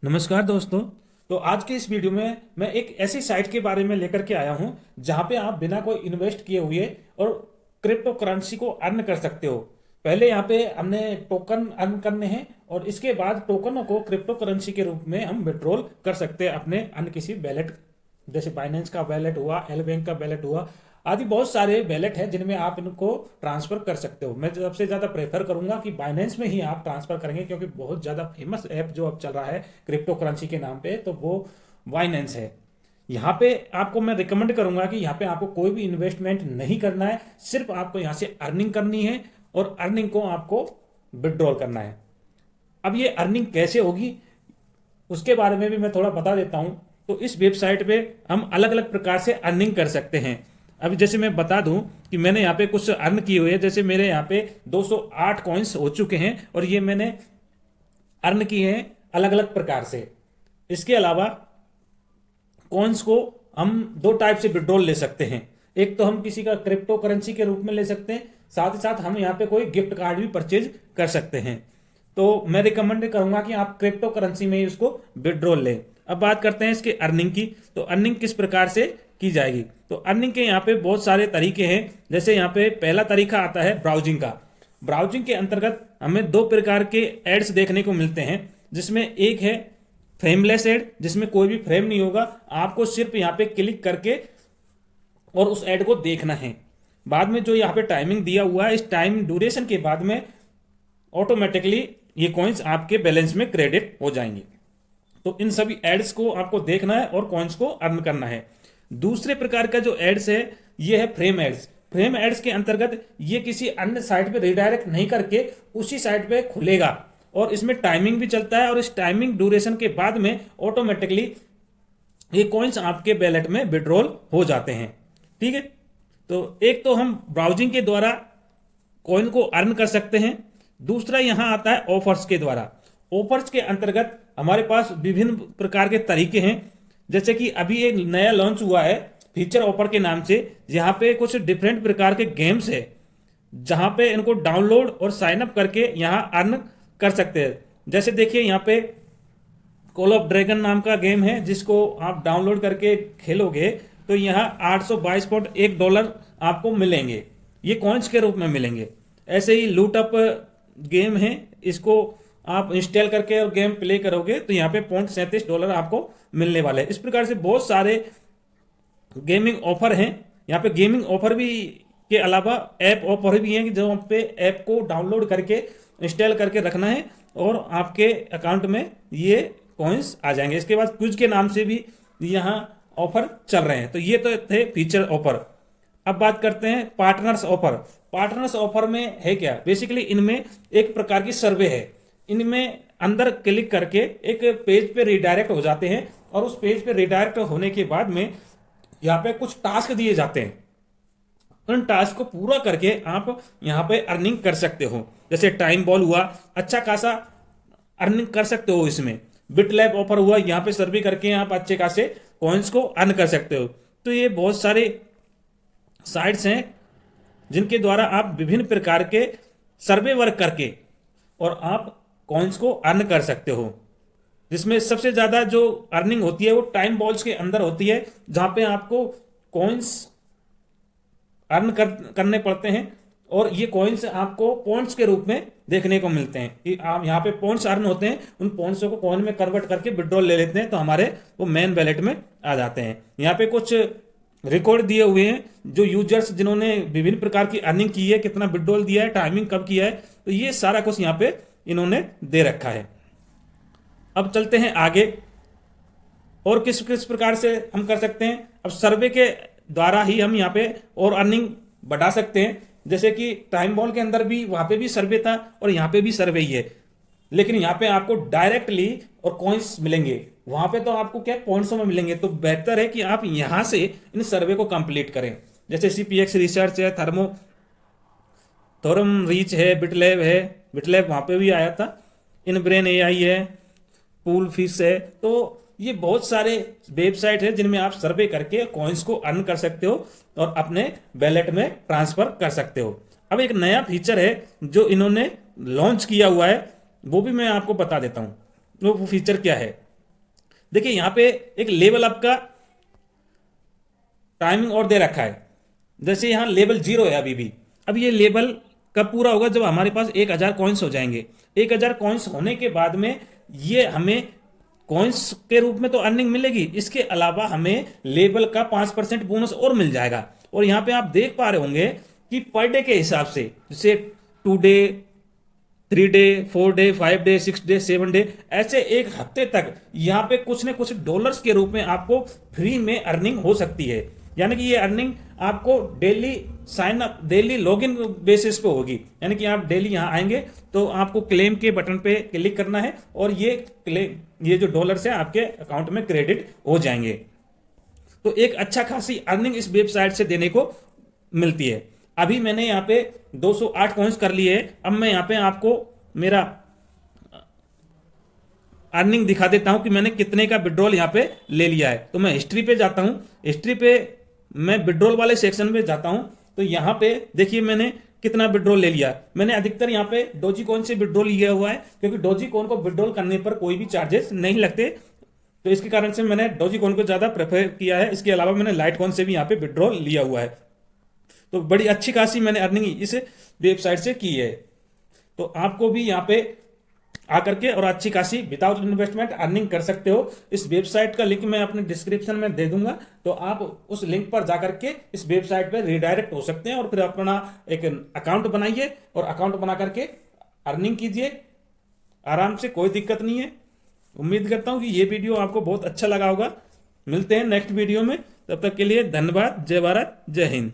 नमस्कार दोस्तों। तो आज के इस वीडियो में मैं एक ऐसी साइट के बारे में लेकर के आया हूं जहां पे आप बिना कोई इन्वेस्ट किए हुए और क्रिप्टो करेंसी को अर्न कर सकते हो। पहले यहां पे हमने टोकन अर्न करने हैं और इसके बाद टोकनों को क्रिप्टो करेंसी के रूप में हम विड्रॉल कर सकते हैं अपने अन्य किसी वैलेट, जैसे बाइनेंस का वैलेट हुआ, एल बैंक का वैलेट हुआ, आदि बहुत सारे वैलेट हैं जिनमें आप इनको ट्रांसफर कर सकते हो। मैं सबसे ज़्यादा प्रेफर करूंगा कि बाइनेंस में ही आप ट्रांसफर करेंगे, क्योंकि बहुत ज़्यादा फेमस ऐप जो अब चल रहा है क्रिप्टो करेंसी के नाम पे, तो वो बाइनेंस है। यहाँ पे आपको मैं रिकमेंड करूंगा कि यहाँ पे आपको कोई भी इन्वेस्टमेंट नहीं करना है, सिर्फ आपको यहाँ से अर्निंग करनी है और अर्निंग को आपको विड्रॉल करना है। अब ये अर्निंग कैसे होगी उसके बारे में भी मैं थोड़ा बता देता हूं। तो इस वेबसाइट पे हम अलग अलग प्रकार से अर्निंग कर सकते हैं। अभी जैसे मैं बता दूं कि मैंने यहाँ पे कुछ अर्न किए हुए हैं, जैसे मेरे यहाँ पे 208 कॉइन्स हो चुके हैं और ये मैंने अर्न किए हैं अलग अलग प्रकार से। इसके अलावा कॉइन्स को हम दो टाइप से विड्रॉल ले सकते हैं। एक तो हम किसी का क्रिप्टो करेंसी के रूप में ले सकते हैं, साथ ही साथ हम यहाँ पे कोई गिफ्ट कार्ड भी परचेज कर सकते हैं। तो मैं रिकमेंड करूंगा कि आप क्रिप्टो करेंसी में ही उसको विड्रॉल लें। अब बात करते हैं इसके अर्निंग की। तो अर्निंग किस प्रकार से की जाएगी? तो अर्निंग के यहाँ पे बहुत सारे तरीके हैं। जैसे यहाँ पे पहला तरीका आता है ब्राउजिंग का। ब्राउजिंग के अंतर्गत हमें दो प्रकार के एड्स देखने को मिलते हैं, जिसमें एक है फ्रेमलेस एड, जिसमें कोई भी फ्रेम नहीं होगा, आपको सिर्फ यहाँ पे क्लिक करके और उस एड को देखना है। बाद में जो यहाँ पे टाइमिंग दिया हुआ है, इस टाइम ड्यूरेशन के बाद में ऑटोमेटिकली ये कॉइन्स आपके बैलेंस में क्रेडिट हो जाएंगे। तो इन सभी एड्स को आपको देखना है और कॉइन्स को अर्न करना है। दूसरे प्रकार का जो एड्स है ये है फ्रेम एड्स। फ्रेम एड्स के अंतर्गत ये किसी अन्य साइट पे रिडायरेक्ट नहीं करके उसी साइट पे खुलेगा और इसमें टाइमिंग भी चलता है और इस टाइमिंग ड्यूरेशन के बाद में ऑटोमेटिकली ये कॉइन्स आपके वैलेट में विड्रॉल हो जाते हैं। ठीक है, तो एक तो हम ब्राउजिंग के द्वारा कॉइन को अर्न कर सकते हैं। दूसरा यहां आता है ऑफर्स के द्वारा। ऑफर्स के अंतर्गत हमारे पास विभिन्न प्रकार के तरीके हैं। जैसे कि अभी एक नया लॉन्च हुआ है फीचर ऑफर के नाम से, यहाँ पे कुछ डिफरेंट प्रकार के गेम्स है जहां पे इनको डाउनलोड और साइन अप करके यहाँ अर्न कर सकते हैं। जैसे देखिए यहाँ पे कॉल ऑफ ड्रैगन नाम का गेम है, जिसको आप डाउनलोड करके खेलोगे तो यहाँ $822.1 आपको मिलेंगे, ये कॉइन्स के रूप में मिलेंगे। ऐसे ही लूट अप गेम है, इसको आप इंस्टॉल करके और गेम प्ले करोगे तो यहाँ पे $37 आपको मिलने वाले हैं। इस प्रकार से बहुत सारे गेमिंग ऑफर हैं। यहाँ पे गेमिंग ऑफर भी के अलावा ऐप ऑफर भी हैं कि जो पे ऐप को डाउनलोड करके इंस्टॉल करके रखना है और आपके अकाउंट में ये कॉइन्स आ जाएंगे। इसके बाद क्विज के नाम से भी यहाँ ऑफर चल रहे हैं। तो ये तो थे फीचर ऑफर। अब बात करते हैं पार्टनर्स ऑफर। पार्टनर्स ऑफर में है क्या? बेसिकली इनमें एक प्रकार की सर्वे है। इनमें अंदर क्लिक करके एक पेज पे रिडायरेक्ट हो जाते हैं और उस पेज पे रिडायरेक्ट होने के बाद में यहाँ पे कुछ टास्क दिए जाते हैं। उन टास्क को पूरा करके आप यहाँ पे अर्निंग कर सकते हो। जैसे टाइम बॉल हुआ, अच्छा खासा अर्निंग कर सकते हो इसमें। बिटलैब ऑफर हुआ, यहाँ पे सर्वे करके आप अच्छे खासे कॉइन्स को अर्न कर सकते हो। तो ये बहुत सारे साइट्स हैं जिनके द्वारा आप विभिन्न प्रकार के सर्वे वर्क करके और आप कॉइन्स को अर्न कर सकते हो। जिसमें सबसे ज्यादा जो अर्निंग होती है वो टाइम बॉल्स के अंदर होती है, जहां पे आपको कॉइन्स अर्न करने पड़ते हैं और ये कॉइन्स आपको पॉइंट्स के रूप में देखने को मिलते हैं कि आप यहाँ पे पॉइंट्स अर्न होते हैं, उन पॉइंट्स को कॉइन में कन्वर्ट करके विड्रॉल ले लेते हैं तो हमारे वो मेन वैलेट में आ जाते हैं। यहाँ पे कुछ रिकॉर्ड दिए हुए हैं जो यूजर्स जिन्होंने विभिन्न प्रकार की अर्निंग की है, कितना विड्रॉल दिया है, टाइमिंग कब किया है, तो ये सारा कुछ यहाँ पे इन्होंने दे रखा है। अब चलते हैं आगे और किस किस प्रकार से हम कर सकते हैं। अब सर्वे के द्वारा ही हम यहाँ पे और अर्निंग बढ़ा सकते हैं। जैसे कि टाइम बॉल के अंदर भी वहां पे भी सर्वे था और यहाँ पे भी सर्वे ही है, लेकिन यहाँ पे आपको डायरेक्टली और कॉइन्स मिलेंगे, वहां पे तो आपको क्या पॉइंट्सों में मिलेंगे। तो बेहतर है कि आप यहां से इन सर्वे को कंप्लीट करें। जैसे CPX रिसर्च है, थोरम रीच है, बिटलैब वहां पे भी आया था, इनब्रेन AI है, पूल फिश है। तो ये बहुत सारे वेबसाइट है जिनमें आप सर्वे करके कॉइन्स को अर्न कर सकते हो और अपने वैलेट में ट्रांसफर कर सकते हो। अब एक नया फीचर है जो इन्होंने लॉन्च किया हुआ है, वो भी मैं आपको बता देता हूं। वो फीचर क्या है? देखिए यहाँ पे एक लेवल अप का टाइमिंग और दे रखा है। जैसे यहाँ लेवल 0 है अभी भी। अब ये लेवल कब पूरा होगा? जब हमारे पास 1000 कॉइन्स हो जाएंगे। 1000 कॉइन्स होने के बाद में ये हमें कॉइन्स के रूप में तो अर्निंग मिलेगी, इसके अलावा हमें लेवल का 5% बोनस और मिल जाएगा। और यहाँ पे आप देख पा रहे होंगे कि पर डे के हिसाब से, जैसे 2 day, 3 day, 4 day, 5 day, 6 day, 7 day, ऐसे एक हफ्ते तक यहाँ पे कुछ न कुछ डॉलर्स के रूप में आपको फ्री में अर्निंग हो सकती है। यानी कि ये अर्निंग आपको daily sign up, daily login basis पे होगी। यानी कि आप डेली यहाँ आएंगे तो आपको क्लेम के बटन पे क्लिक करना है और ये जो डॉलर्स है आपके अकाउंट में क्रेडिट हो जाएंगे। तो एक अच्छा खासी अर्निंग इस वेबसाइट से देने को मिलती है। अभी मैंने यहाँ पे 208 कॉइन्स कर लिए है। अब मैं यहाँ पे आपको मेरा अर्निंग दिखा देता हूं कि मैंने कितने का विड्रॉल यहाँ पे ले लिया है। तो मैं हिस्ट्री पे जाता हूं। हिस्ट्री पे मैं विड्रॉल वाले सेक्शन में जाता हूं तो यहाँ पे देखिए मैंने कितना विड्रॉल ले लिया। मैंने अधिकतर यहाँ पे डोजी कॉइन से विड्रॉल लिया हुआ है, क्योंकि डोजी कॉइन को विड्रॉल करने पर कोई भी चार्जेस नहीं लगते। तो इसके कारण से मैंने डोजी कॉइन को ज्यादा प्रेफर किया है। इसके अलावा मैंने लाइट कॉइन से भी यहाँ पे विड्रॉल लिया हुआ है। तो बड़ी अच्छी खासी मैंने अर्निंग इस वेबसाइट से की है। तो आपको भी यहाँ पे आकर के और अच्छी खासी विदाउट इन्वेस्टमेंट अर्निंग कर सकते हो। इस वेबसाइट का लिंक मैं अपने डिस्क्रिप्शन में दे दूंगा, तो आप उस लिंक पर जाकर के इस वेबसाइट पे रिडायरेक्ट हो सकते हैं और फिर अपना एक अकाउंट बनाइए और अकाउंट बना करके अर्निंग कीजिए आराम से, कोई दिक्कत नहीं है। उम्मीद करता हूं कि ये वीडियो आपको बहुत अच्छा लगा होगा। मिलते हैं नेक्स्ट वीडियो में, तब तक के लिए धन्यवाद। जय भारत, जय हिंद।